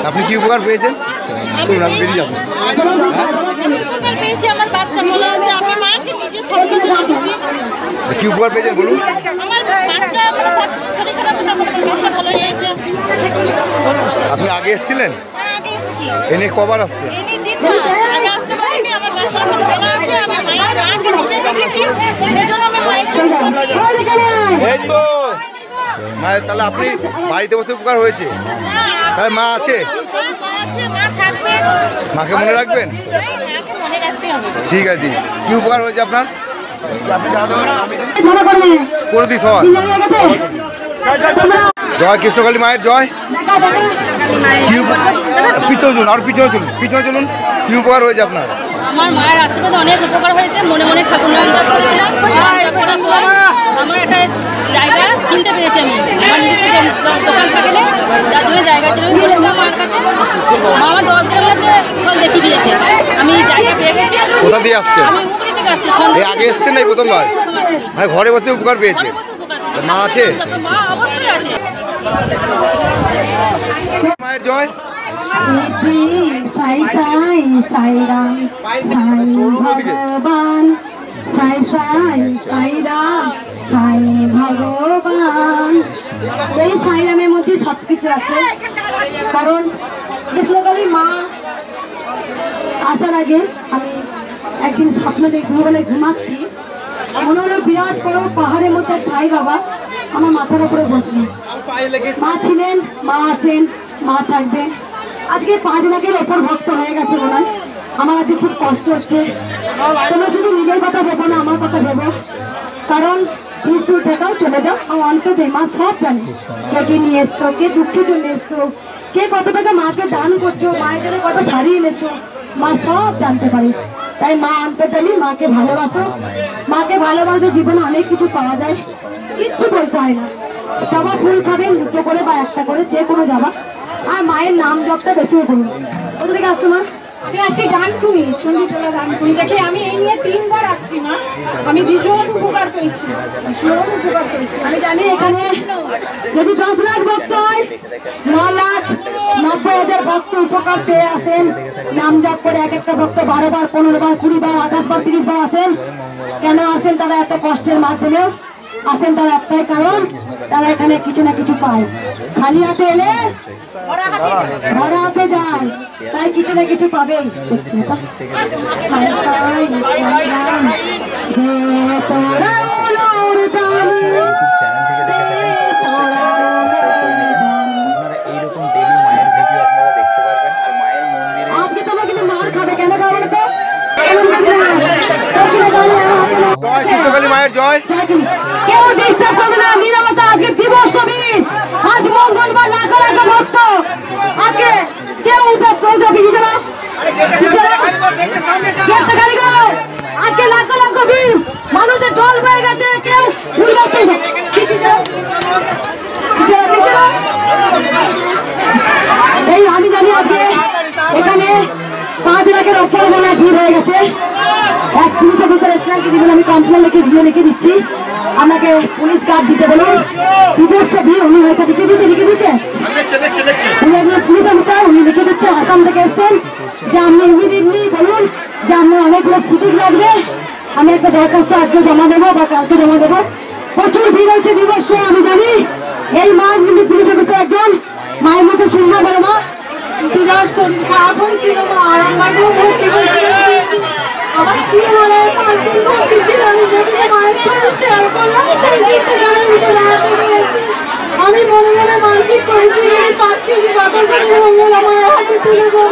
আপনি কি উপকার পেয়েছেন? বেরিয়ে যাবেন। উপকার পেয়েছি, আমার বাচ্চা ভালো আছে, আমি মাকে নিজে স্বপ্নে দেখেছি। কি উপকার পেয়েছেন বলুন? আমার বাচ্চা শরীর খারাপ, তখন আমার বাচ্চা ভালো হয়েছে। আপনি আগে এসেছিলেন? হ্যাঁ, আগে এসেছি। এনে কবার আসছে? এনে দিনবার আগে আসতে পারিনি, আমার বাচ্চা এখন ভালো আছে, আমি মাকে নিজে দেখেছি, সেজন্য আমি মায়ের জন্য এই তো মায়ের, তাহলে আপনি বাড়িতে বসে উপকার হয়েছে। তাহলে মা আছে, মাকে মনে রাখবেন। ঠিক আছে দিদি, কি উপকার হয়েছে আপনার? করে দিস সবার। জয় কৃষ্ণকালী মায়ের জয়। পিছনে চলুন, আর পিছনে চলুন, পিছনে চলুন। কি উপকার হয়েছে আপনার? আমার মায়ের আশীর্বাদে অনেক উপকার হয়েছে। মনে মনে ঠাকুর নাম জপ করেছিলাম, আমার একটা জায়গা কিনতে পেরেছি। আমি আমার নিজস্ব দোকান থাকলে যার জন্য জায়গার জন্য গিয়েছিলাম মার কাছে। মা আমার 10 দিনের মধ্যে ফল দেখিয়ে দিয়েছে, আমি জায়গা পেয়ে গেছি। কোথা দিয়ে আসছে? আমি উপরে থেকে আসছি। এই আগে এসছেন নাই প্রথমবার? মানে ঘরে বসে উপকার পেয়েছে। মা আছে? মা অবশ্যই আছে। মায়ের জয়। সাই সাই সাই রাম সাই ভগবান, সাই সাই সাই রাম সাই ভগবান। এই সাই রামের মধ্যে সব কিছু আছে। কারণ কৃষ্ণকালী মা আসার আগে আমি একদিন স্বপ্ন দেখবো বলে ঘুমাচ্ছি, মনে হলো বিরাট বড় পাহাড়ের মধ্যে সাই বাবা আমার মাথার উপরে বসলেন। মা ছিলেন, মা আছেন, মা থাকবেন। আজকে 5 লাখের ওপর ভক্ত হয়ে গেছে মনে হয়। আমার আজকে খুব কষ্ট হচ্ছে। তোমরা শুধু নিজের কথা ভেবো না, আমার কথা ভেবো। কারণ কিছু ঠেকাও চলে যাও, অন্তত মা সব জানে। কে কি নিয়ে এসছো, কে দুঃখের জন্য এসছো, কে কত টাকা মাকে দান করছো, মায়ের জন্য কত শাড়ি এনেছো, মা সব জানতে পারে। তাই মা অন্তর্জামী, মাকে ভালোবাসো। মাকে ভালোবাসো, জীবনে অনেক কিছু পাওয়া যায়, কিচ্ছু বলতে হয় না। জবা ফুল খাবেন 2টো করে বা 1টা করে, যে কোনো জবা। আর মায়ের নাম জপটা বেশি করুন। কোথা থেকে আসছো মা? আসছি ডানকুনি, সন্ধিতলা ডানকুনি থেকে। আমি এই নিয়ে 3 বার আসছি মা, আমি ভীষণ উপকার পেয়েছি, ভীষণ উপকার পেয়েছি। আমি জানি এখানে যদি 10 লাখ ভক্ত হয়, 9,90,000 ভক্ত উপকার পেয়ে আসেন। নাম জপ করে এক একটা ভক্ত 12 বার, 15 বার, 20 বার, 28 বার, 30 বার আসেন। কেন আসেন তারা? এত কষ্টের মাধ্যমে আসেন তারা, একটাই কারণ, তারা এখানে কিছু না কিছু পায়। খালি হাতে এলে ভরা হাতে যায়, তাই কিছু না কিছু পাবেই। আজকে তোমরা কিন্তু মার খাবে, কেন খাবে তো? জয় কৃষ্ণকালী মায়ের জয়। কেউ ডিস্টার্ব করবে না, নীরবতা। আজকে দিবসী, আজ মঙ্গলবার, লাখ লাখ ভক্ত। আজকে কেউ আজকে লাখ লাখ ভিড়, মানুষের ঢল হয়ে গেছে। কেউ এই আমি জানি আজকে এখানে 5 লাখের ওপর মনে ভিড় হয়ে গেছে। এক পুলিশ অফিসার এসেছিলেন, কিছু আমি কমপ্লেন লিখে দিচ্ছি। আপনাকে পুলিশ গার্ড দিতে বলুন। বিদেশ ভিড় উনি হয়তো লিখে দিচ্ছে। উনি একজন পুলিশ অফিসার, উনি লিখে দিচ্ছে। আসাম থেকে এসছেন যে আপনি ইমিডিয়েটলি বলুন যে আপনার অনেকগুলো সিটিং লাগবে। আমি একটা দরখাস্ত আজকে জমা দেবো বা কালকে জমা দেবো। প্রচুর ভিড় হয়েছে দিবস, আমি জানি। এই মা কিন্তু পুলিশ অফিসার একজন। মায়ের মধ্যে শুনবো বলো মা। বিরাট শরীর খারাপ হয়েছিল মা, আর আমাকেও ভর্তি করেছিল। আমার জীবনের 5 দিন ভর্তি ছিল। আমি যেদিকে মায়ের ছবি শেয়ার করলাম, সেই দিনটা পেয়েছি। আমি মনে মনে মানসিক করেছি, এই 5 কেজি বাতাসের মঙ্গল আমার হাতে তুলে দেবো।